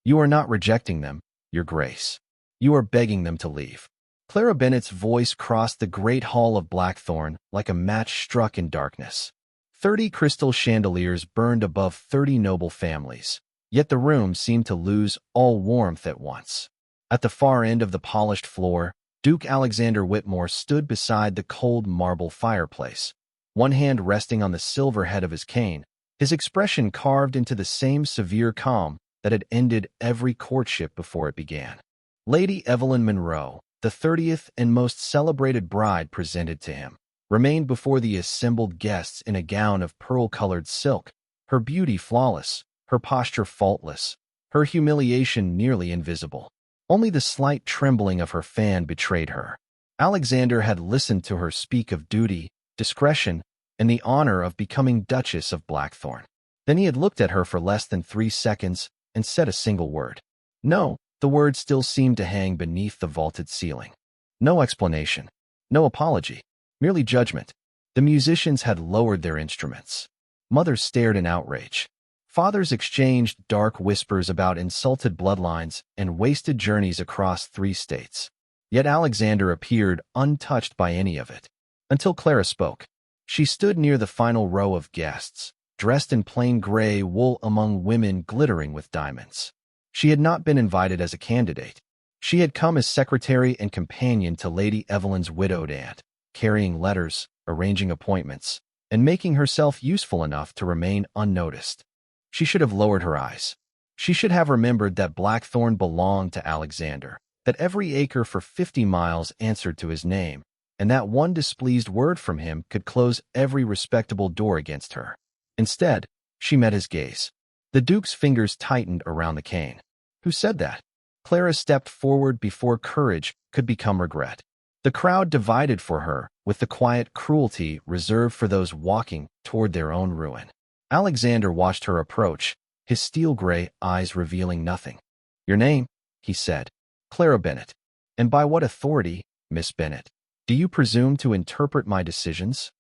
You are not rejecting them, Your Grace. You are begging them to leave. Clara Bennett's voice crossed the great hall of Blackthorn like a match struck in darkness. 30 crystal chandeliers burned above 30 noble families, yet the room seemed to lose all warmth at once. At the far end of the polished floor, Duke Alexander Whitmore stood beside the cold marble fireplace, one hand resting on the silver head of his cane, his expression carved into the same severe calm that had ended every courtship before it began. Lady Evelyn Monroe, the 30th and most celebrated bride presented to him, remained before the assembled guests in a gown of pearl-colored silk, her beauty flawless, her posture faultless, her humiliation nearly invisible. Only the slight trembling of her fan betrayed her. Alexander had listened to her speak of duty, discretion, and the honor of becoming Duchess of Blackthorn. Then he had looked at her for less than 3 seconds and said a single word. No, the word still seemed to hang beneath the vaulted ceiling. No explanation, no apology, merely judgment. The musicians had lowered their instruments. Mothers stared in outrage. Fathers exchanged dark whispers about insulted bloodlines and wasted journeys across 3 states. Yet Alexander appeared untouched by any of it. Until Clara spoke. She stood near the final row of guests, dressed in plain gray wool among women glittering with diamonds. She had not been invited as a candidate. She had come as secretary and companion to Lady Evelyn's widowed aunt, carrying letters, arranging appointments, and making herself useful enough to remain unnoticed. She should have lowered her eyes. She should have remembered that Blackthorn belonged to Alexander, that every acre for 50 miles answered to his name, and that one displeased word from him could close every respectable door against her. Instead, she met his gaze. The Duke's fingers tightened around the cane. Who said that? Clara stepped forward before courage could become regret. The crowd divided for her with the quiet cruelty reserved for those walking toward their own ruin. Alexander watched her approach, his steel-gray eyes revealing nothing. "Your name?" he said. "Clara Bennett. And by what authority, Miss Bennett, do you presume to interpret my decisions?"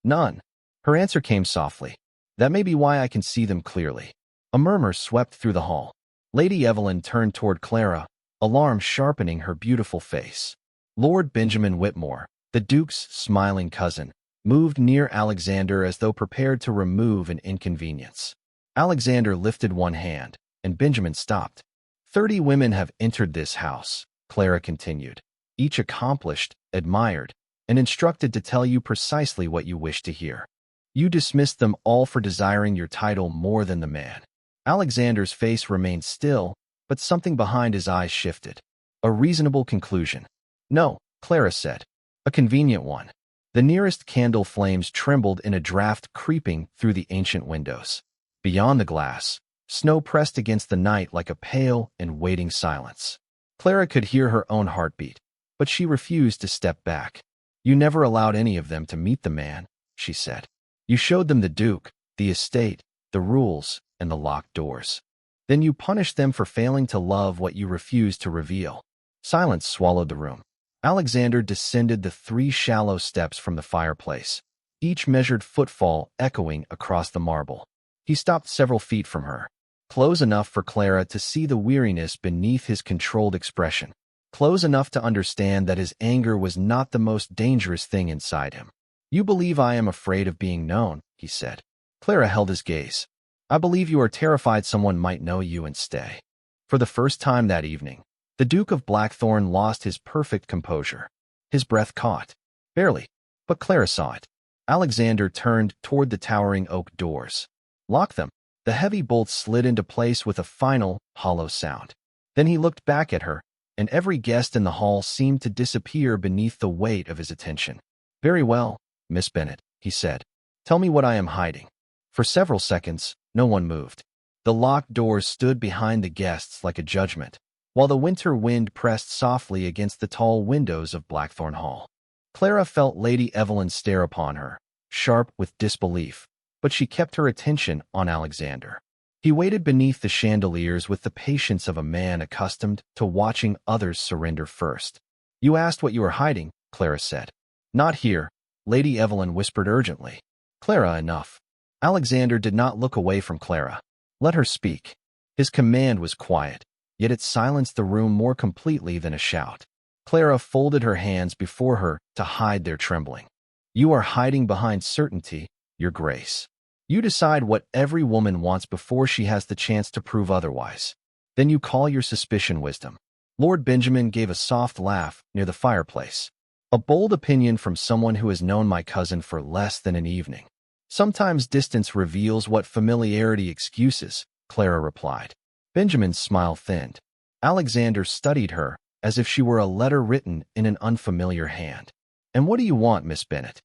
"None." Her answer came softly. "That may be why I can see them clearly." A murmur swept through the hall. Lady Evelyn turned toward Clara, alarm sharpening her beautiful face. Lord Benjamin Whitmore, the Duke's smiling cousin, moved near Alexander as though prepared to remove an inconvenience. Alexander lifted one hand, and Benjamin stopped. 30 women have entered this house, Clara continued, each accomplished, admired, and instructed to tell you precisely what you wish to hear. You dismissed them all for desiring your title more than the man. Alexander's face remained still, but something behind his eyes shifted. A reasonable conclusion. "No," Clara said. "A convenient one." The nearest candle flames trembled in a draft creeping through the ancient windows. Beyond the glass, snow pressed against the night like a pale and waiting silence. Clara could hear her own heartbeat, but she refused to step back. "You never allowed any of them to meet the man," she said. "You showed them the Duke, the estate, the rules, and the locked doors. Then you punished them for failing to love what you refused to reveal." Silence swallowed the room. Alexander descended the 3 shallow steps from the fireplace, each measured footfall echoing across the marble. He stopped several feet from her, close enough for Clara to see the weariness beneath his controlled expression, close enough to understand that his anger was not the most dangerous thing inside him. "You believe I am afraid of being known," he said. Clara held his gaze. "I believe you are terrified someone might know you and stay." For the first time that evening, the Duke of Blackthorn lost his perfect composure. His breath caught. Barely, but Clara saw it. Alexander turned toward the towering oak doors. "Lock them." The heavy bolts slid into place with a final, hollow sound. Then he looked back at her, and every guest in the hall seemed to disappear beneath the weight of his attention. "Very well, Miss Bennet," he said. "Tell me what I am hiding." For several seconds, no one moved. The locked doors stood behind the guests like a judgment, while the winter wind pressed softly against the tall windows of Blackthorn Hall. Clara felt Lady Evelyn stare upon her, sharp with disbelief, but she kept her attention on Alexander. He waited beneath the chandeliers with the patience of a man accustomed to watching others surrender first. "You asked what you were hiding," Clara said. "Not here," Lady Evelyn whispered urgently. "Clara, enough." Alexander did not look away from Clara. Let her speak. His command was quiet, yet it silenced the room more completely than a shout. Clara folded her hands before her to hide their trembling. You are hiding behind certainty, Your Grace. You decide what every woman wants before she has the chance to prove otherwise. Then you call your suspicion wisdom. Lord Benjamin gave a soft laugh near the fireplace. A bold opinion from someone who has known my cousin for less than an evening. Sometimes distance reveals what familiarity excuses, Clara replied. Benjamin's smile thinned. Alexander studied her as if she were a letter written in an unfamiliar hand. And what do you want, Miss Bennet?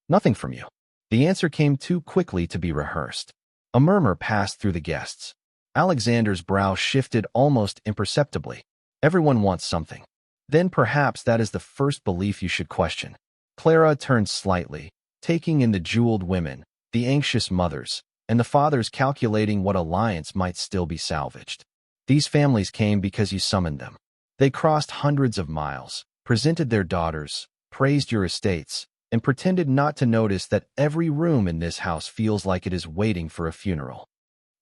Nothing from you. The answer came too quickly to be rehearsed. A murmur passed through the guests. Alexander's brow shifted almost imperceptibly. Everyone wants something. Then perhaps that is the first belief you should question. Clara turned slightly, taking in the jeweled women, the anxious mothers, and the fathers calculating what alliance might still be salvaged. These families came because you summoned them. They crossed hundreds of miles, presented their daughters, praised your estates, and pretended not to notice that every room in this house feels like it is waiting for a funeral.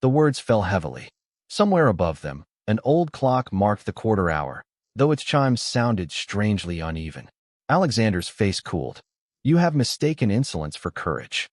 The words fell heavily. Somewhere above them, an old clock marked the quarter hour, though its chimes sounded strangely uneven. Alexander's face cooled. You have mistaken insolence for courage.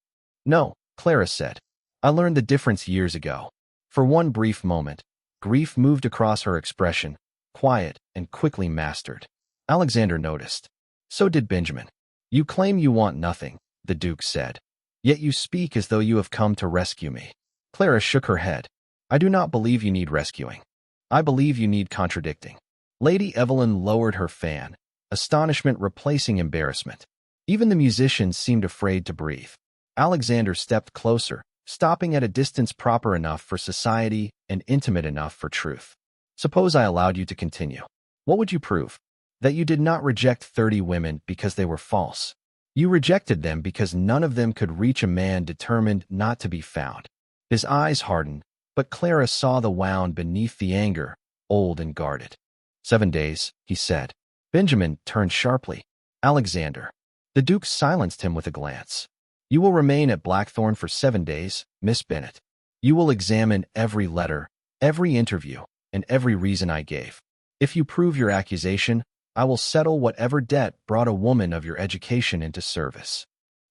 No, Clara said. I learned the difference years ago. For one brief moment, grief moved across her expression, quiet and quickly mastered. Alexander noticed. So did Benjamin. You claim you want nothing, the Duke said. Yet you speak as though you have come to rescue me. Clara shook her head. I do not believe you need rescuing. I believe you need contradicting. Lady Evelyn lowered her fan, astonishment replacing embarrassment. Even the musicians seemed afraid to breathe. Alexander stepped closer, stopping at a distance proper enough for society and intimate enough for truth. Suppose I allowed you to continue. What would you prove? That you did not reject 30 women because they were false. You rejected them because none of them could reach a man determined not to be found. His eyes hardened, but Clara saw the wound beneath the anger, old and guarded. 7 days, he said. Benjamin turned sharply. Alexander. The Duke silenced him with a glance. You will remain at Blackthorn for 7 days, Miss Bennet. You will examine every letter, every interview, and every reason I gave. If you prove your accusation, I will settle whatever debt brought a woman of your education into service.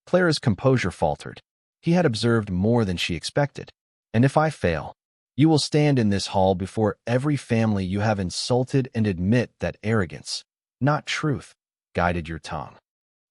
Clara's composure faltered. He had observed more than she expected. And if I fail, you will stand in this hall before every family you have insulted and admit that arrogance, not truth, guided your tongue.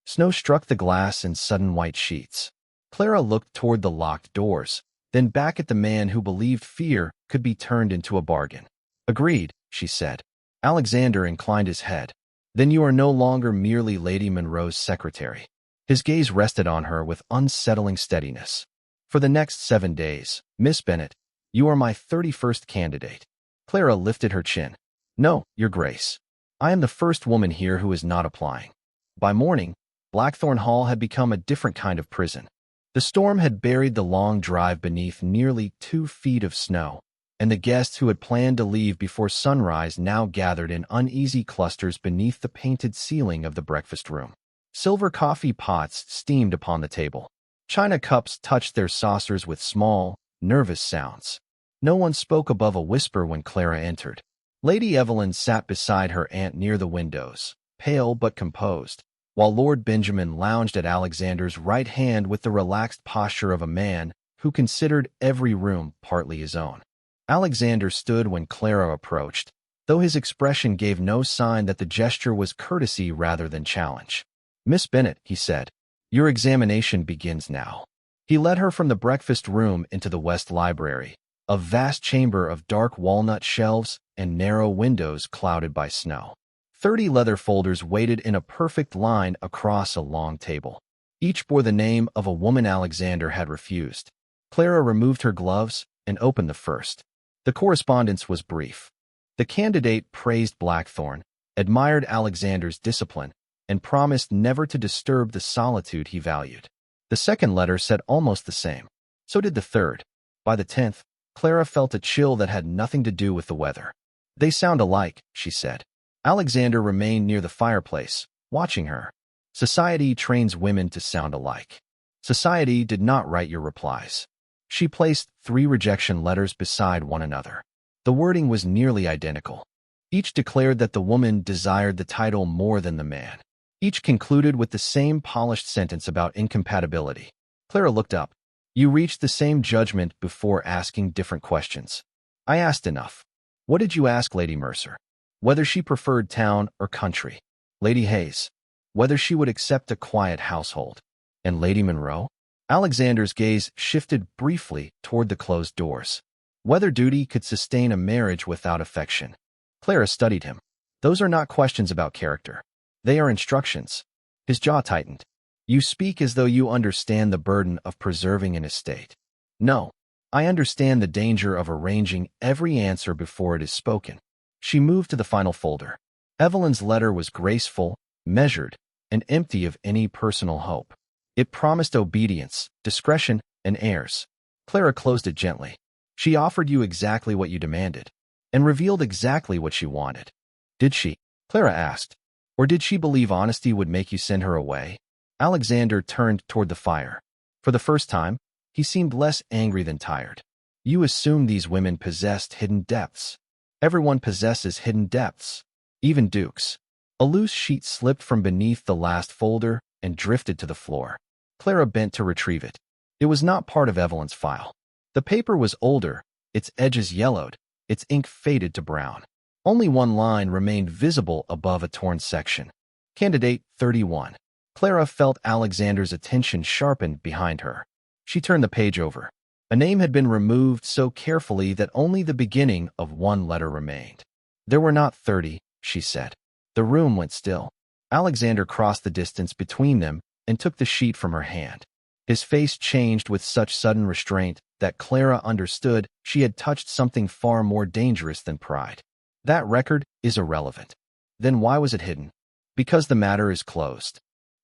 Snow struck the glass in sudden white sheets. Clara looked toward the locked doors, then back at the man who believed fear could be turned into a bargain. Agreed, she said. Alexander inclined his head. Then you are no longer merely Lady Monroe's secretary. His gaze rested on her with unsettling steadiness. For the next 7 days, Miss Bennet, you are my 31st candidate. Clara lifted her chin. No, Your Grace. I am the first woman here who is not applying. By morning, Blackthorn Hall had become a different kind of prison. The storm had buried the long drive beneath nearly 2 feet of snow, and the guests who had planned to leave before sunrise now gathered in uneasy clusters beneath the painted ceiling of the breakfast room. Silver coffee pots steamed upon the table. China cups touched their saucers with small, nervous sounds. No one spoke above a whisper when Clara entered. Lady Evelyn sat beside her aunt near the windows, pale but composed, while Lord Benjamin lounged at Alexander's right hand with the relaxed posture of a man who considered every room partly his own. Alexander stood when Clara approached, though his expression gave no sign that the gesture was courtesy rather than challenge. Miss Bennet, he said, your examination begins now. He led her from the breakfast room into the West Library, a vast chamber of dark walnut shelves and narrow windows clouded by snow. 30 leather folders waited in a perfect line across a long table. Each bore the name of a woman Alexander had refused. Clara removed her gloves and opened the first. The correspondence was brief. The candidate praised Blackthorn, admired Alexander's discipline, and promised never to disturb the solitude he valued. The second letter said almost the same. So did the third. By the 10th, Clara felt a chill that had nothing to do with the weather. They sound alike, she said. Alexander remained near the fireplace, watching her. Society trains women to sound alike. Society did not write your replies. She placed 3 rejection letters beside one another. The wording was nearly identical. Each declared that the woman desired the title more than the man. Each concluded with the same polished sentence about incompatibility. Clara looked up. You reached the same judgment before asking different questions. I asked enough. What did you ask Lady Mercer? Whether she preferred town or country. Lady Hayes. Whether she would accept a quiet household. And Lady Monroe? Alexander's gaze shifted briefly toward the closed doors. Whether duty could sustain a marriage without affection. Clara studied him. Those are not questions about character. They are instructions. His jaw tightened. You speak as though you understand the burden of preserving an estate. No, I understand the danger of arranging every answer before it is spoken. She moved to the final folder. Evelyn's letter was graceful, measured, and empty of any personal hope. It promised obedience, discretion, and heirs. Clara closed it gently. She offered you exactly what you demanded, and revealed exactly what she wanted. Did she? Clara asked. Or did she believe honesty would make you send her away? Alexander turned toward the fire. For the first time, he seemed less angry than tired. You assumed these women possessed hidden depths. Everyone possesses hidden depths, even dukes. A loose sheet slipped from beneath the last folder and drifted to the floor. Clara bent to retrieve it. It was not part of Evelyn's file. The paper was older, its edges yellowed, its ink faded to brown. Only one line remained visible above a torn section. Candidate 31. Clara felt Alexander's attention sharpened behind her. She turned the page over. A name had been removed so carefully that only the beginning of one letter remained. There were not 30, she said. The room went still. Alexander crossed the distance between them and took the sheet from her hand. His face changed with such sudden restraint that Clara understood she had touched something far more dangerous than pride. That record is irrelevant. Then why was it hidden? Because the matter is closed.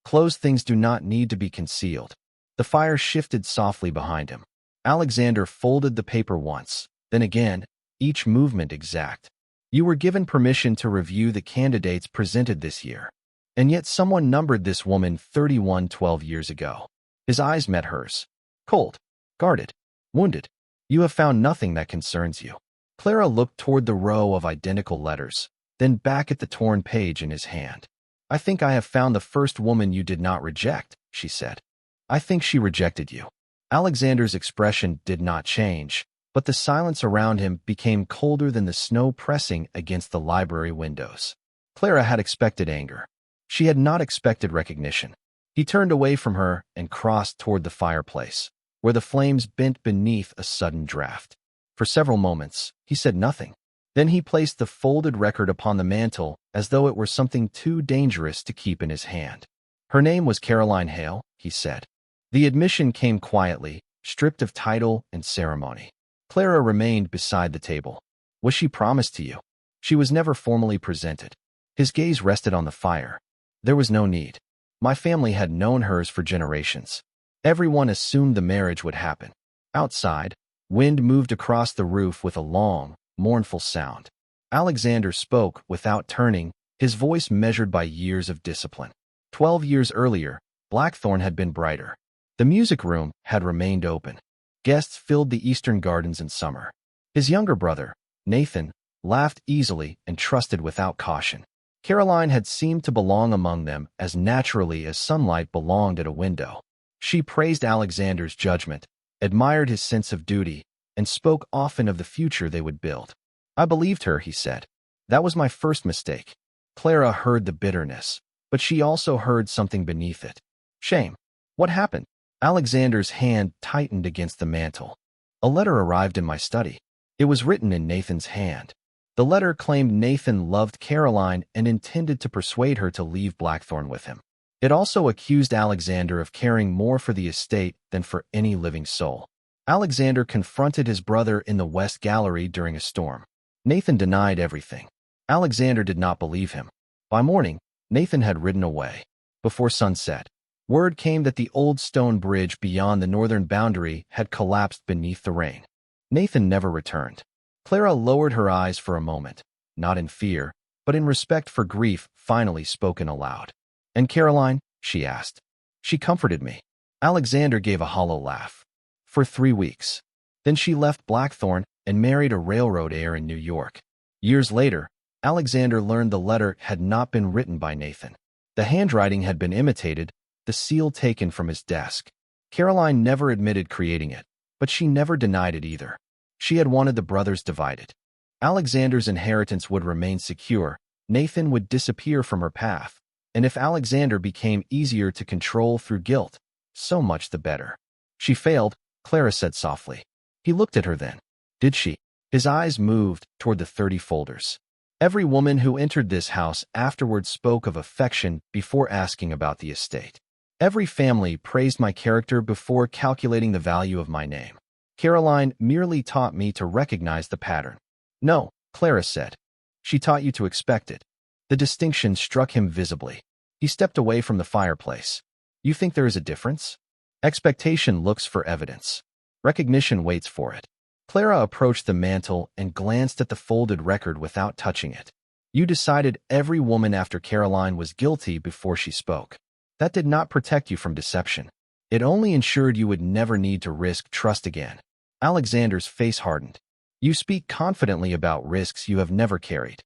Closed things do not need to be concealed. The fire shifted softly behind him. Alexander folded the paper once, then again, each movement exact. You were given permission to review the candidates presented this year. And yet someone numbered this woman 31 12 years ago. His eyes met hers. Cold, guarded, wounded. You have found nothing that concerns you. Clara looked toward the row of identical letters, then back at the torn page in his hand. I think I have found the first woman you did not reject, she said. I think she rejected you. Alexander's expression did not change, but the silence around him became colder than the snow pressing against the library windows. Clara had expected anger. She had not expected recognition. He turned away from her and crossed toward the fireplace, where the flames bent beneath a sudden draft. For several moments, he said nothing. Then he placed the folded record upon the mantel as though it were something too dangerous to keep in his hand. Her name was Caroline Hale, he said. The admission came quietly, stripped of title and ceremony. Clara remained beside the table. Was she promised to you? She was never formally presented. His gaze rested on the fire. There was no need. My family had known hers for generations. Everyone assumed the marriage would happen. Outside, wind moved across the roof with a long, mournful sound. Alexander spoke without turning, his voice measured by years of discipline. 12 years earlier, Blackthorn had been brighter. The music room had remained open. Guests filled the eastern gardens in summer. His younger brother, Nathan, laughed easily and trusted without caution. Caroline had seemed to belong among them as naturally as sunlight belonged at a window. She praised Alexander's judgment, admired his sense of duty, and spoke often of the future they would build. I believed her, he said. That was my first mistake. Clara heard the bitterness, but she also heard something beneath it. Shame. What happened? Alexander's hand tightened against the mantel. A letter arrived in my study. It was written in Nathan's hand. The letter claimed Nathan loved Caroline and intended to persuade her to leave Blackthorn with him. It also accused Alexander of caring more for the estate than for any living soul. Alexander confronted his brother in the West Gallery during a storm. Nathan denied everything. Alexander did not believe him. By morning, Nathan had ridden away. Before sunset, word came that the old stone bridge beyond the northern boundary had collapsed beneath the rain. Nathan never returned. Clara lowered her eyes for a moment, not in fear, but in respect for grief finally spoken aloud. And Caroline? She asked. She comforted me. Alexander gave a hollow laugh. For 3 weeks. Then she left Blackthorn and married a railroad heir in New York. Years later, Alexander learned the letter had not been written by Nathan. The handwriting had been imitated, the seal taken from his desk. Caroline never admitted creating it, but she never denied it either. She had wanted the brothers divided. Alexander's inheritance would remain secure, Nathan would disappear from her path, and if Alexander became easier to control through guilt, so much the better. She failed, Clara said softly. He looked at her then. Did she? His eyes moved toward the 30 folders. Every woman who entered this house afterward spoke of affection before asking about the estate. Every family praised my character before calculating the value of my name. Caroline merely taught me to recognize the pattern. No, Clara said. She taught you to expect it. The distinction struck him visibly. He stepped away from the fireplace. You think there is a difference? Expectation looks for evidence. Recognition waits for it. Clara approached the mantel and glanced at the folded record without touching it. You decided every woman after Caroline was guilty before she spoke. That did not protect you from deception. It only ensured you would never need to risk trust again. Alexander's face hardened. You speak confidently about risks you have never carried.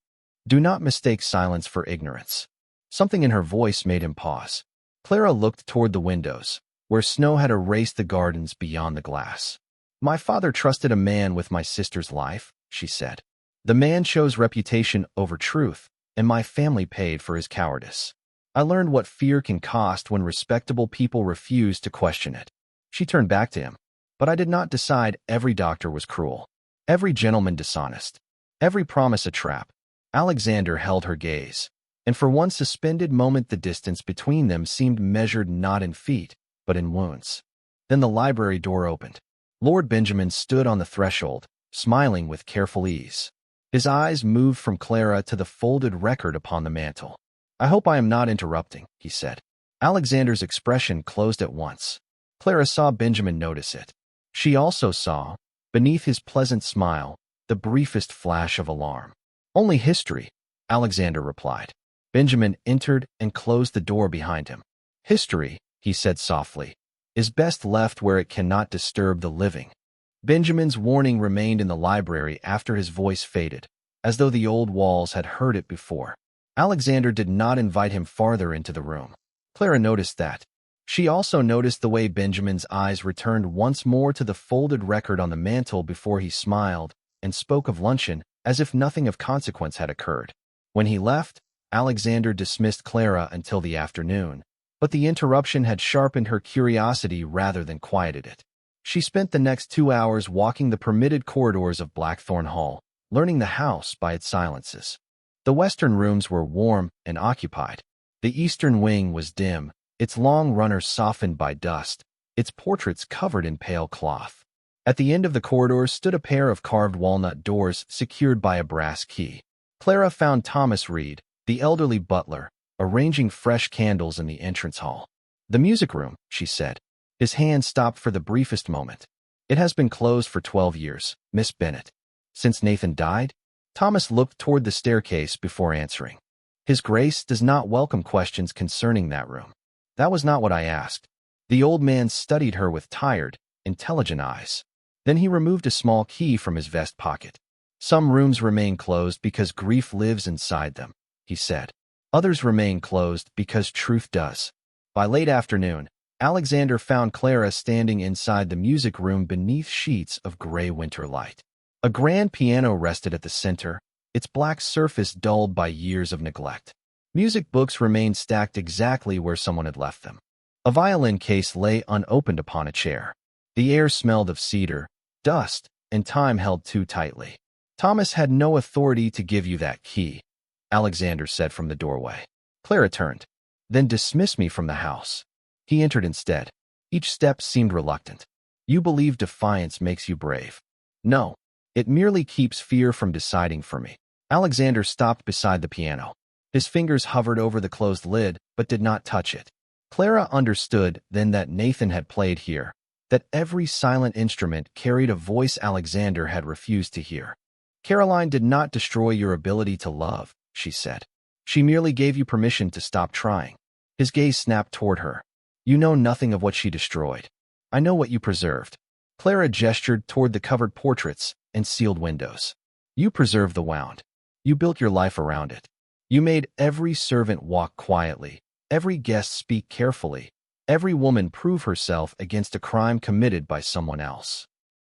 Do not mistake silence for ignorance. Something in her voice made him pause. Clara looked toward the windows, where snow had erased the gardens beyond the glass. My father trusted a man with my sister's life, she said. The man chose reputation over truth, and my family paid for his cowardice. I learned what fear can cost when respectable people refuse to question it. She turned back to him. But I did not decide every doctor was cruel, every gentleman dishonest, every promise a trap. Alexander held her gaze, and for one suspended moment the distance between them seemed measured not in feet, but in wounds. Then the library door opened. Lord Benjamin stood on the threshold, smiling with careful ease. His eyes moved from Clara to the folded record upon the mantel. I hope I am not interrupting, he said. Alexander's expression closed at once. Clara saw Benjamin notice it. She also saw, beneath his pleasant smile, the briefest flash of alarm. Only history, Alexander replied. Benjamin entered and closed the door behind him. History, he said softly, is best left where it cannot disturb the living. Benjamin's warning remained in the library after his voice faded, as though the old walls had heard it before. Alexander did not invite him farther into the room. Clara noticed that. She also noticed the way Benjamin's eyes returned once more to the folded record on the mantel before he smiled and spoke of luncheon as if nothing of consequence had occurred. When he left, Alexander dismissed Clara until the afternoon, but the interruption had sharpened her curiosity rather than quieted it. She spent the next 2 hours walking the permitted corridors of Blackthorn Hall, learning the house by its silences. The western rooms were warm and occupied. The eastern wing was dim, its long runners softened by dust, its portraits covered in pale cloth. At the end of the corridor stood a pair of carved walnut doors secured by a brass key. Clara found Thomas Reed, the elderly butler, arranging fresh candles in the entrance hall. The music room, she said. His hand stopped for the briefest moment. It has been closed for 12 years, Miss Bennet. Since Nathan died? Thomas looked toward the staircase before answering. His Grace does not welcome questions concerning that room. That was not what I asked. The old man studied her with tired, intelligent eyes. Then he removed a small key from his vest pocket. Some rooms remain closed because grief lives inside them, he said. Others remain closed because truth does. By late afternoon, Alexander found Clara standing inside the music room beneath sheets of gray winter light. A grand piano rested at the center, its black surface dulled by years of neglect. Music books remained stacked exactly where someone had left them. A violin case lay unopened upon a chair. The air smelled of cedar, dust, and time held too tightly. Thomas had no authority to give you that key, Alexander said from the doorway. Clara turned. Then dismiss me from the house. He entered instead. Each step seemed reluctant. You believe defiance makes you brave. No, it merely keeps fear from deciding for me. Alexander stopped beside the piano. His fingers hovered over the closed lid, but did not touch it. Clara understood then that Nathan had played here, that every silent instrument carried a voice Alexander had refused to hear. Caroline did not destroy your ability to love, she said. She merely gave you permission to stop trying. His gaze snapped toward her. You know nothing of what she destroyed. I know what you preserved. Clara gestured toward the covered portraits and sealed windows. You preserved the wound. You built your life around it. You made every servant walk quietly, every guest speak carefully, every woman prove herself against a crime committed by someone else.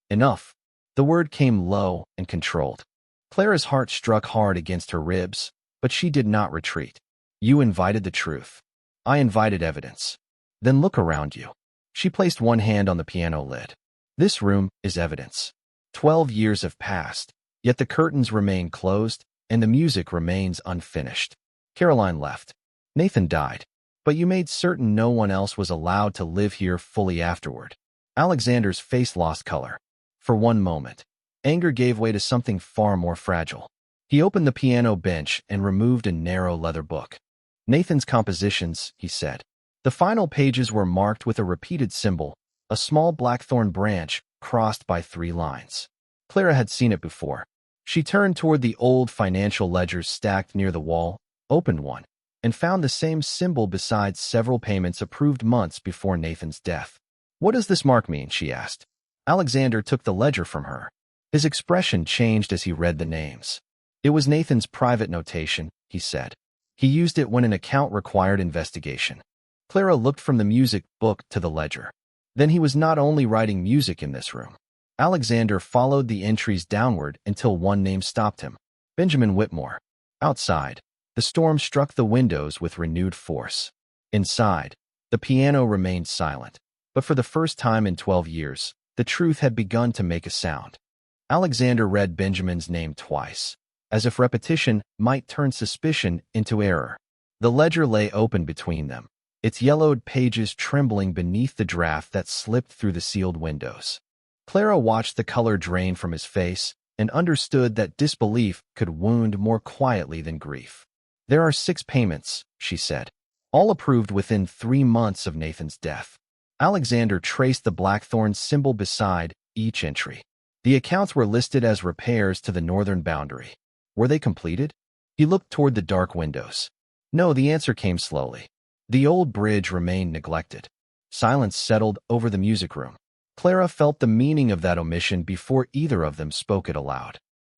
Enough. The word came low and controlled. Clara's heart struck hard against her ribs, but she did not retreat. You invited the truth. I invited evidence. Then look around you. She placed one hand on the piano lid. This room is evidence. 12 years have passed, yet the curtains remain closed and the music remains unfinished. Caroline left. Nathan died, but you made certain no one else was allowed to live here fully afterward. Alexander's face lost color. For one moment, anger gave way to something far more fragile. He opened the piano bench and removed a narrow leather book. Nathan's compositions, he said. The final pages were marked with a repeated symbol, a small blackthorn branch crossed by 3 lines. Clara had seen it before. She turned toward the old financial ledgers stacked near the wall, opened one, and found the same symbol beside several payments approved months before Nathan's death. What does this mark mean? She asked. Alexander took the ledger from her. His expression changed as he read the names. It was Nathan's private notation, he said. He used it when an account required investigation. Clara looked from the music book to the ledger. Then he was not only writing music in this room. Alexander followed the entries downward until one name stopped him. Benjamin Whitmore. Outside, the storm struck the windows with renewed force. Inside, the piano remained silent. But for the first time in 12 years, the truth had begun to make a sound. Alexander read Benjamin's name twice, as if repetition might turn suspicion into error. The ledger lay open between them, its yellowed pages trembling beneath the draft that slipped through the sealed windows. Clara watched the color drain from his face and understood that disbelief could wound more quietly than grief. There are 6 payments, she said, all approved within 3 months of Nathan's death. Alexander traced the blackthorn symbol beside each entry. The accounts were listed as repairs to the northern boundary. Were they completed? He looked toward the dark windows. No, the answer came slowly. The old bridge remained neglected. Silence settled over the music room. Clara felt the meaning of that omission before either of them spoke it aloud.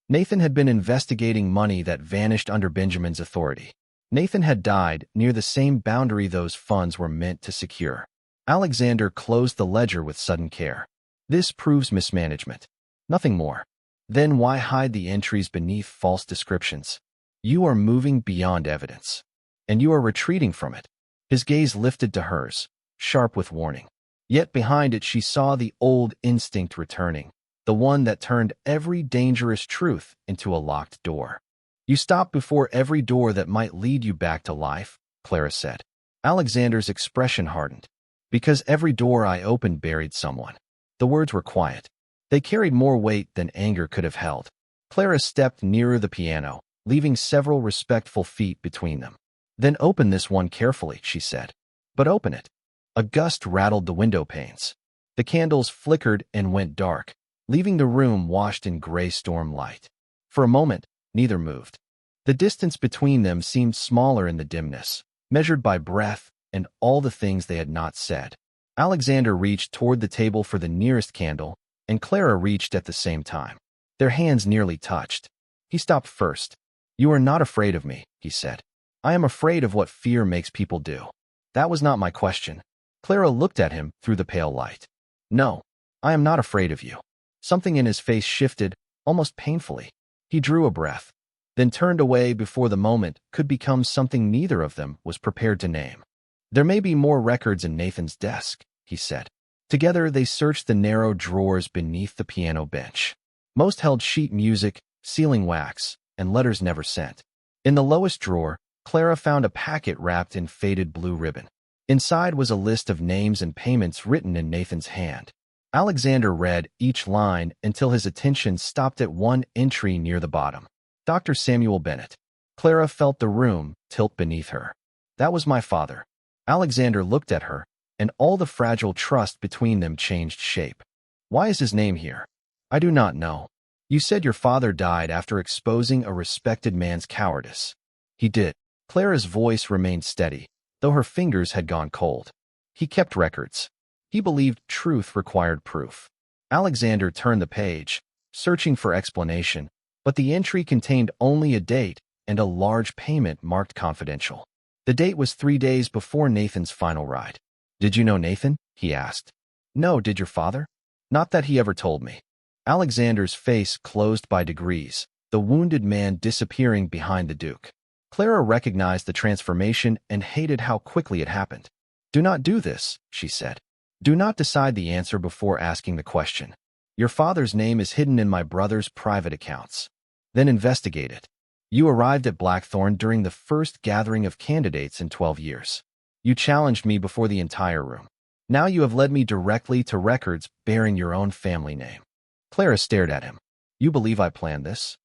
Nathan had been investigating money that vanished under Benjamin's authority. Nathan had died near the same boundary those funds were meant to secure. Alexander closed the ledger with sudden care. This proves mismanagement. Nothing more. Then why hide the entries beneath false descriptions? You are moving beyond evidence. And you are retreating from it. His gaze lifted to hers, sharp with warning. Yet behind it she saw the old instinct returning, the one that turned every dangerous truth into a locked door. You stop before every door that might lead you back to life, Clara said. Alexander's expression hardened. Because every door I opened buried someone. The words were quiet. They carried more weight than anger could have held. Clara stepped nearer the piano, leaving several respectful feet between them. Then open this one carefully, she said. But open it. A gust rattled the window panes. The candles flickered and went dark, leaving the room washed in gray storm light. For a moment, neither moved. The distance between them seemed smaller in the dimness, measured by breath and all the things they had not said. Alexander reached toward the table for the nearest candle, and Clara reached at the same time. Their hands nearly touched. He stopped first. You are not afraid of me, he said. I am afraid of what fear makes people do. That was not my question. Clara looked at him through the pale light. No, I am not afraid of you. Something in his face shifted, almost painfully. He drew a breath, then turned away before the moment could become something neither of them was prepared to name. There may be more records in Nathan's desk, he said. Together they searched the narrow drawers beneath the piano bench. Most held sheet music, sealing wax, and letters never sent. In the lowest drawer, Clara found a packet wrapped in faded blue ribbon. Inside was a list of names and payments written in Nathan's hand. Alexander read each line until his attention stopped at one entry near the bottom. Dr. Samuel Bennett. Clara felt the room tilt beneath her. That was my father. Alexander looked at her, and all the fragile trust between them changed shape. Why is his name here? I do not know. You said your father died after exposing a respected man's cowardice. He did. Clara's voice remained steady, though her fingers had gone cold. He kept records. He believed truth required proof. Alexander turned the page, searching for explanation, but the entry contained only a date and a large payment marked confidential. The date was 3 days before Nathan's final ride. "Did you know Nathan?" he asked. "No, did your father?" "Not that he ever told me." Alexander's face closed by degrees, the wounded man disappearing behind the Duke. Clara recognized the transformation and hated how quickly it happened. "Do not do this," she said. "Do not decide the answer before asking the question. Your father's name is hidden in my brother's private accounts. Then investigate it. You arrived at Blackthorn during the first gathering of candidates in 12 years. You challenged me before the entire room. Now you have led me directly to records bearing your own family name." Clara stared at him. "You believe I planned this?"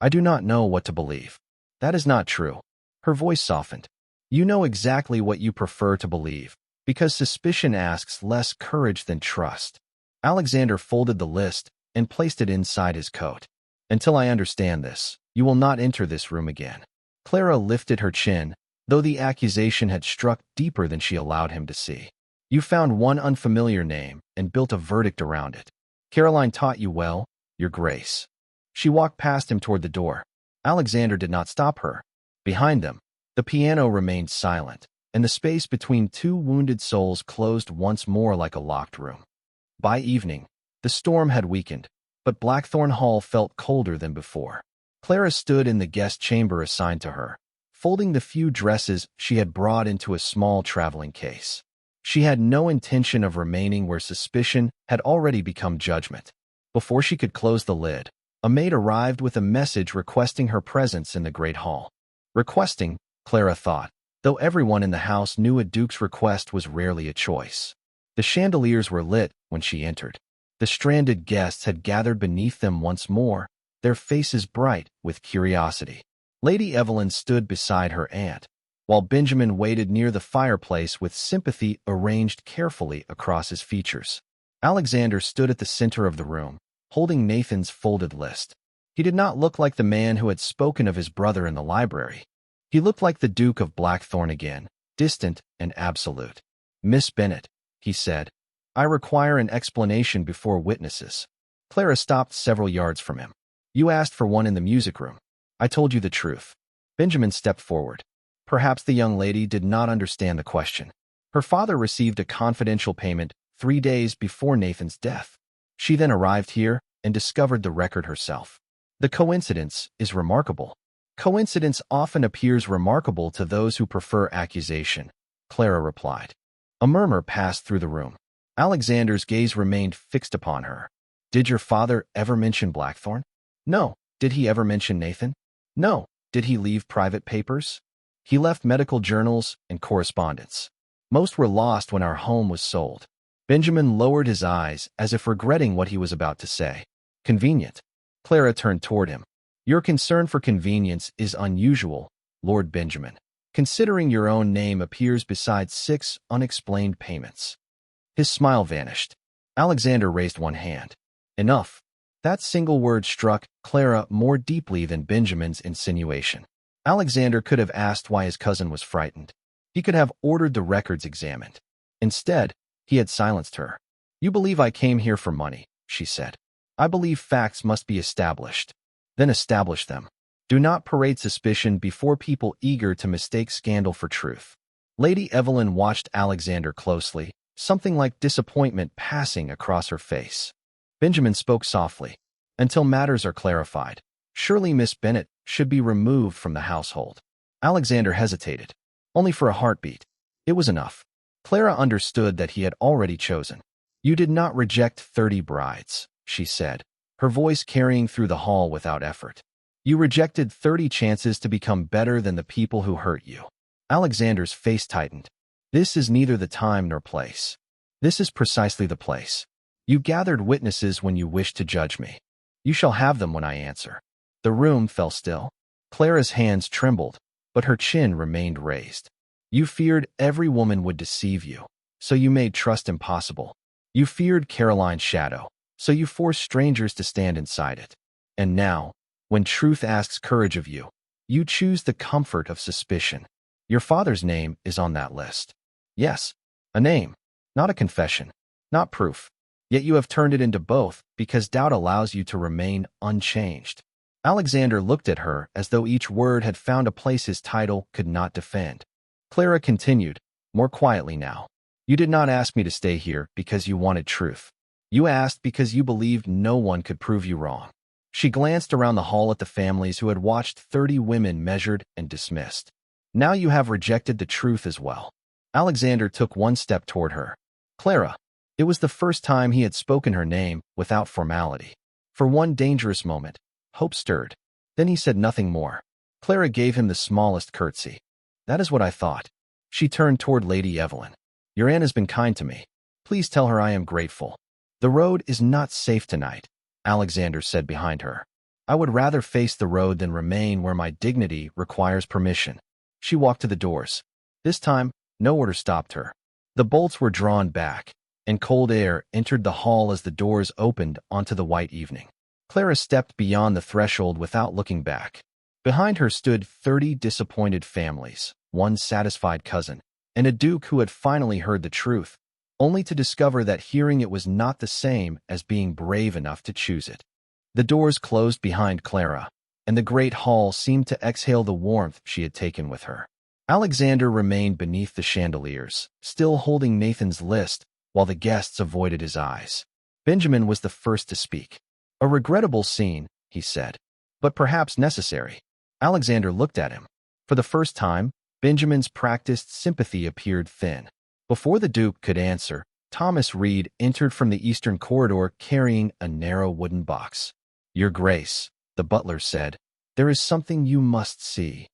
"I do not know what to believe." "That is not true." Her voice softened. "You know exactly what you prefer to believe, because suspicion asks less courage than trust." Alexander folded the list and placed it inside his coat. "Until I understand this, you will not enter this room again." Clara lifted her chin, though the accusation had struck deeper than she allowed him to see. "You found one unfamiliar name and built a verdict around it. Caroline taught you well, Your Grace." She walked past him toward the door. Alexander did not stop her. Behind them, the piano remained silent, and the space between two wounded souls closed once more like a locked room. By evening, the storm had weakened, but Blackthorn Hall felt colder than before. Clara stood in the guest chamber assigned to her, folding the few dresses she had brought into a small traveling case. She had no intention of remaining where suspicion had already become judgment. Before she could close the lid, a maid arrived with a message requesting her presence in the great hall. Requesting, Clara thought, though everyone in the house knew a duke's request was rarely a choice. The chandeliers were lit when she entered. The stranded guests had gathered beneath them once more, their faces bright with curiosity. Lady Evelyn stood beside her aunt, while Benjamin waited near the fireplace with sympathy arranged carefully across his features. Alexander stood at the center of the room, holding Nathan's folded list. He did not look like the man who had spoken of his brother in the library. He looked like the Duke of Blackthorn again, distant and absolute. "Miss Bennet," he said, "I require an explanation before witnesses." Clara stopped several yards from him. "You asked for one in the music room. I told you the truth." Benjamin stepped forward. Perhaps the young lady did not understand the question. Her father received a confidential payment 3 days before Nathan's death. She then arrived here and discovered the record herself. The coincidence is remarkable. Coincidence often appears remarkable to those who prefer accusation, Clara replied. A murmur passed through the room. Alexander's gaze remained fixed upon her. "Did your father ever mention Blackthorn?" "No." "Did he ever mention Nathan?" "No." "Did he leave private papers?" "He left medical journals and correspondence. Most were lost when our home was sold." Benjamin lowered his eyes as if regretting what he was about to say. "Convenient." Clara turned toward him. "Your concern for convenience is unusual, Lord Benjamin, considering your own name appears beside 6 unexplained payments." His smile vanished. Alexander raised one hand. "Enough." That single word struck Clara more deeply than Benjamin's insinuation. Alexander could have asked why his cousin was frightened. He could have ordered the records examined. Instead, he had silenced her. "You believe I came here for money," she said. "I believe facts must be established. Then establish them. Do not parade suspicion before people eager to mistake scandal for truth." Lady Evelyn watched Alexander closely, something like disappointment passing across her face. Benjamin spoke softly. "Until matters are clarified, surely Miss Bennet should be removed from the household." Alexander hesitated. Only for a heartbeat. It was enough. Clara understood that he had already chosen. "You did not reject 30 brides," she said, her voice carrying through the hall without effort. "You rejected 30 chances to become better than the people who hurt you." Alexander's face tightened. "This is neither the time nor place." "This is precisely the place. You gathered witnesses when you wished to judge me. You shall have them when I answer." The room fell still. Clara's hands trembled, but her chin remained raised. "You feared every woman would deceive you, so you made trust impossible. You feared Caroline's shadow, so you forced strangers to stand inside it. And now, when truth asks courage of you, you choose the comfort of suspicion. Your father's name is on that list." "Yes, a name, not a confession, not proof. Yet you have turned it into both because doubt allows you to remain unchanged." Alexander looked at her as though each word had found a place his title could not defend. Clara continued, more quietly now. You did not ask me to stay here because you wanted truth. You asked because you believed no one could prove you wrong. She glanced around the hall at the families who had watched 30 women measured and dismissed. Now you have rejected the truth as well. Alexander took one step toward her. Clara. It was the first time he had spoken her name without formality. For one dangerous moment, hope stirred. Then he said nothing more. Clara gave him the smallest curtsy. That is what I thought. She turned toward Lady Evelyn. Your aunt has been kind to me. Please tell her I am grateful. The road is not safe tonight, Alexander said behind her. I would rather face the road than remain where my dignity requires permission. She walked to the doors. This time, no order stopped her. The bolts were drawn back, and cold air entered the hall as the doors opened onto the white evening. Clara stepped beyond the threshold without looking back. Behind her stood 30 disappointed families, one satisfied cousin, and a duke who had finally heard the truth, only to discover that hearing it was not the same as being brave enough to choose it. The doors closed behind Clara, and the great hall seemed to exhale the warmth she had taken with her. Alexander remained beneath the chandeliers, still holding Nathan's list, while the guests avoided his eyes. Benjamin was the first to speak. A regrettable scene, he said, but perhaps necessary. Alexander looked at him. For the first time, Benjamin's practiced sympathy appeared thin. Before the Duke could answer, Thomas Reed entered from the eastern corridor carrying a narrow wooden box. Your Grace, the butler said, there is something you must see.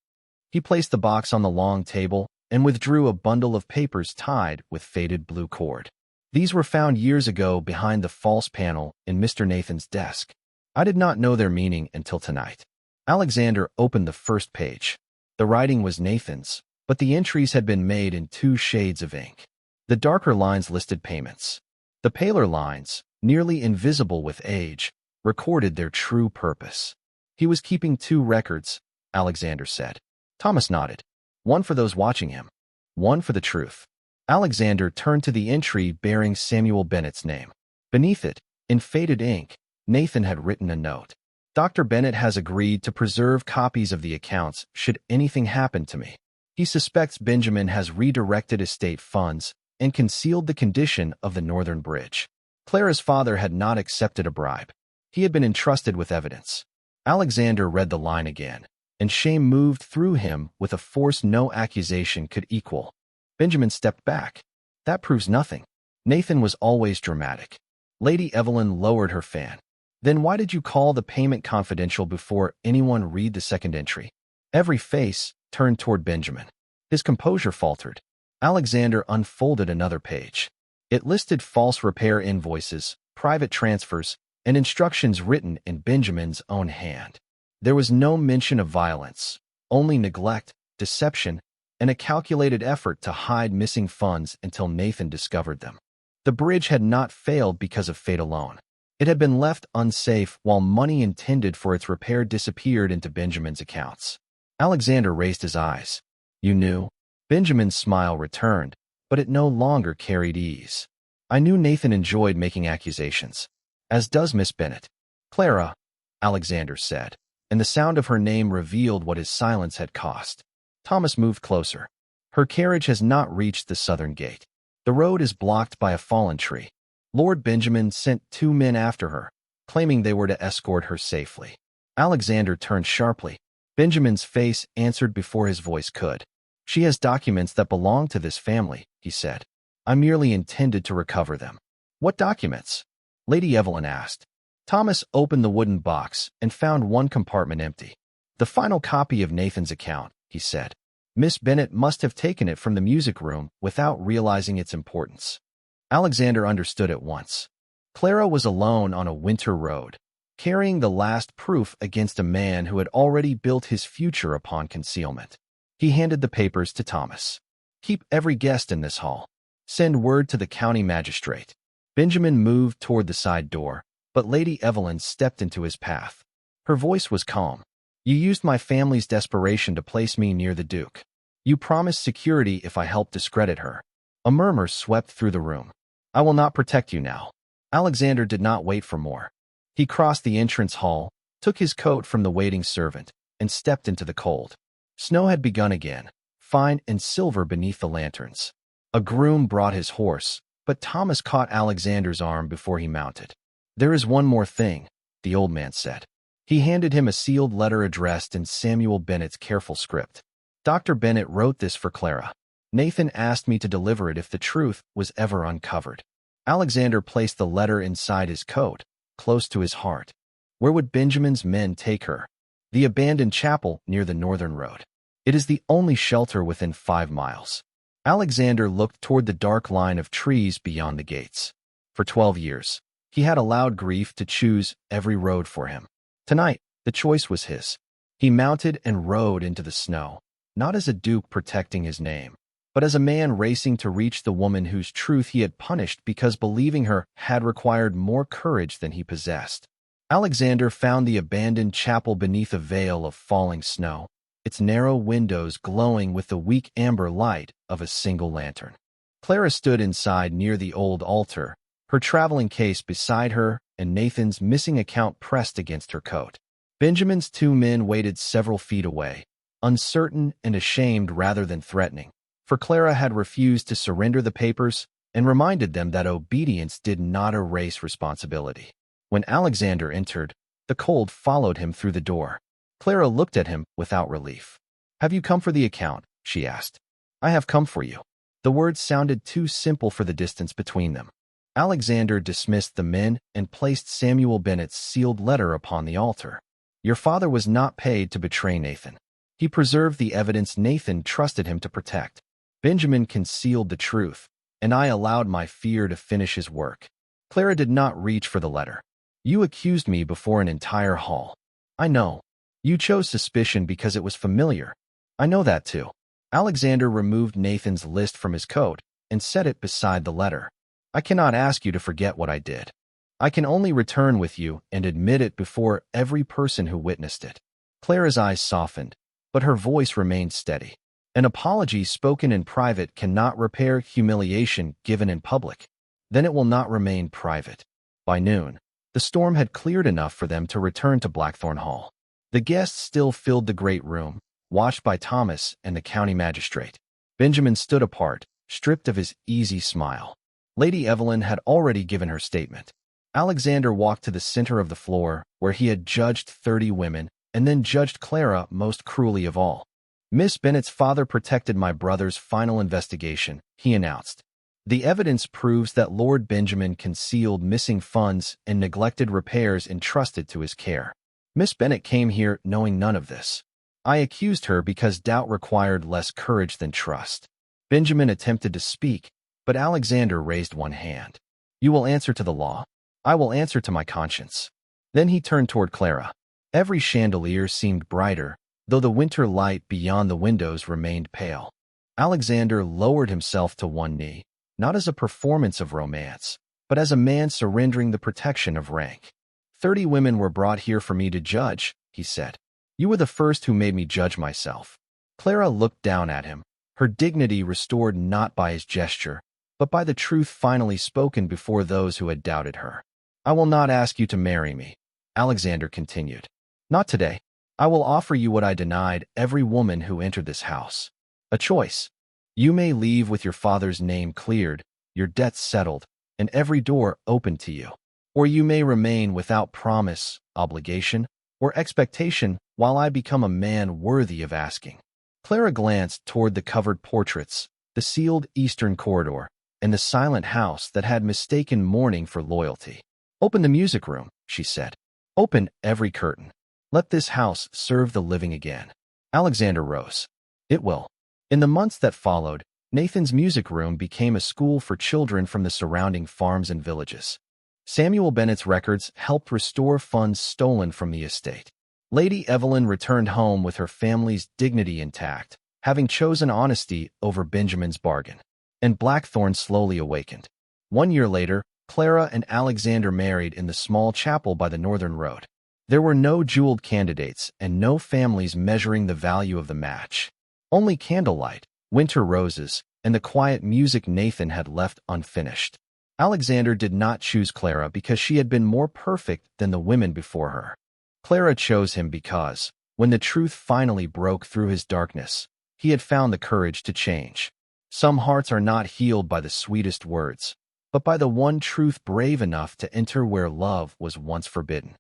He placed the box on the long table and withdrew a bundle of papers tied with faded blue cord. These were found years ago behind the false panel in Mr. Nathan's desk. I did not know their meaning until tonight. Alexander opened the first page. The writing was Nathan's, but the entries had been made in 2 shades of ink. The darker lines listed payments. The paler lines, nearly invisible with age, recorded their true purpose. He was keeping 2 records, Alexander said. Thomas nodded. One for those watching him. One for the truth. Alexander turned to the entry bearing Samuel Bennett's name. Beneath it, in faded ink, Nathan had written a note. Dr. Bennett has agreed to preserve copies of the accounts should anything happen to me. He suspects Benjamin has redirected estate funds and concealed the condition of the northern bridge. Clara's father had not accepted a bribe. He had been entrusted with evidence. Alexander read the line again, and shame moved through him with a force no accusation could equal. Benjamin stepped back. That proves nothing. Nathan was always dramatic. Lady Evelyn lowered her fan. Then why did you call the payment confidential before anyone read the second entry? Every face turned toward Benjamin. His composure faltered. Alexander unfolded another page. It listed false repair invoices, private transfers, and instructions written in Benjamin's own hand. There was no mention of violence, only neglect, deception, and a calculated effort to hide missing funds until Nathan discovered them. The bridge had not failed because of fate alone. It had been left unsafe while money intended for its repair disappeared into Benjamin's accounts. Alexander raised his eyes. You knew? Benjamin's smile returned, but it no longer carried ease. I knew Nathan enjoyed making accusations. As does Miss Bennet. Clara, Alexander said, and the sound of her name revealed what his silence had cost. Thomas moved closer. Her carriage has not reached the southern gate. The road is blocked by a fallen tree. Lord Benjamin sent 2 men after her, claiming they were to escort her safely. Alexander turned sharply. Benjamin's face answered before his voice could. She has documents that belong to this family, he said. I merely intended to recover them. What documents? Lady Evelyn asked. Thomas opened the wooden box and found one compartment empty. The final copy of Nathan's account, he said. Miss Bennet must have taken it from the music room without realizing its importance. Alexander understood at once. Clara was alone on a winter road, carrying the last proof against a man who had already built his future upon concealment. He handed the papers to Thomas. Keep every guest in this hall. Send word to the county magistrate. Benjamin moved toward the side door, but Lady Evelyn stepped into his path. Her voice was calm. You used my family's desperation to place me near the Duke. You promised security if I helped discredit her. A murmur swept through the room. I will not protect you now. Alexander did not wait for more. He crossed the entrance hall, took his coat from the waiting servant, and stepped into the cold. Snow had begun again, fine and silver beneath the lanterns. A groom brought his horse, but Thomas caught Alexander's arm before he mounted. "There is one more thing," the old man said. He handed him a sealed letter addressed in Samuel Bennett's careful script. "Dr. Bennett wrote this for Clara. Nathan asked me to deliver it if the truth was ever uncovered." Alexander placed the letter inside his coat, close to his heart. Where would Benjamin's men take her? The abandoned chapel near the northern road. It is the only shelter within 5 miles. Alexander looked toward the dark line of trees beyond the gates. For 12 years, he had allowed grief to choose every road for him. Tonight, the choice was his. He mounted and rode into the snow, not as a duke protecting his name, but as a man racing to reach the woman whose truth he had punished because believing her had required more courage than he possessed. Alexander found the abandoned chapel beneath a veil of falling snow, its narrow windows glowing with the weak amber light of a single lantern. Clara stood inside near the old altar, her traveling case beside her and Nathan's missing account pressed against her coat. Benjamin's 2 men waited several feet away, uncertain and ashamed rather than threatening, for Clara had refused to surrender the papers and reminded them that obedience did not erase responsibility. When Alexander entered, the cold followed him through the door. Clara looked at him without relief. "Have you come for the account?" she asked. "I have come for you." The words sounded too simple for the distance between them. Alexander dismissed the men and placed Samuel Bennett's sealed letter upon the altar. "Your father was not paid to betray Nathan. He preserved the evidence Nathan trusted him to protect. Benjamin concealed the truth, and I allowed my fear to finish his work." Clara did not reach for the letter. "You accused me before an entire hall. I know. You chose suspicion because it was familiar. I know that too." Alexander removed Nathan's list from his coat and set it beside the letter. "I cannot ask you to forget what I did. I can only return with you and admit it before every person who witnessed it." Clara's eyes softened, but her voice remained steady. "An apology spoken in private cannot repair humiliation given in public. Then it will not remain private." By noon, the storm had cleared enough for them to return to Blackthorn Hall. The guests still filled the great room, watched by Thomas and the county magistrate. Benjamin stood apart, stripped of his easy smile. Lady Evelyn had already given her statement. Alexander walked to the center of the floor, where he had judged 30 women, and then judged Clara most cruelly of all. "Miss Bennett's father protected my brother's final investigation," he announced. "The evidence proves that Lord Benjamin concealed missing funds and neglected repairs entrusted to his care. Miss Bennett came here knowing none of this. I accused her because doubt required less courage than trust." Benjamin attempted to speak, but Alexander raised one hand. "You will answer to the law. I will answer to my conscience." Then he turned toward Clara. Every chandelier seemed brighter, though the winter light beyond the windows remained pale. Alexander lowered himself to one knee, not as a performance of romance, but as a man surrendering the protection of rank. 30 women were brought here for me to judge," he said. "You were the first who made me judge myself." Clara looked down at him, her dignity restored not by his gesture, but by the truth finally spoken before those who had doubted her. "I will not ask you to marry me," Alexander continued. "Not today. I will offer you what I denied every woman who entered this house. A choice. You may leave with your father's name cleared, your debts settled, and every door open to you. Or you may remain without promise, obligation, or expectation while I become a man worthy of asking." Clara glanced toward the covered portraits, the sealed eastern corridor, and the silent house that had mistaken mourning for loyalty. "Open the music room," she said. "Open every curtain. Let this house serve the living again." Alexander rose. "It will." In the months that followed, Nathan's music room became a school for children from the surrounding farms and villages. Samuel Bennett's records helped restore funds stolen from the estate. Lady Evelyn returned home with her family's dignity intact, having chosen honesty over Benjamin's bargain. And Blackthorn slowly awakened. 1 year later, Clara and Alexander married in the small chapel by the northern road. There were no jeweled candidates and no families measuring the value of the match. Only candlelight, winter roses, and the quiet music Nathan had left unfinished. Alexander did not choose Clara because she had been more perfect than the women before her. Clara chose him because, when the truth finally broke through his darkness, he had found the courage to change. Some hearts are not healed by the sweetest words, but by the one truth brave enough to enter where love was once forbidden.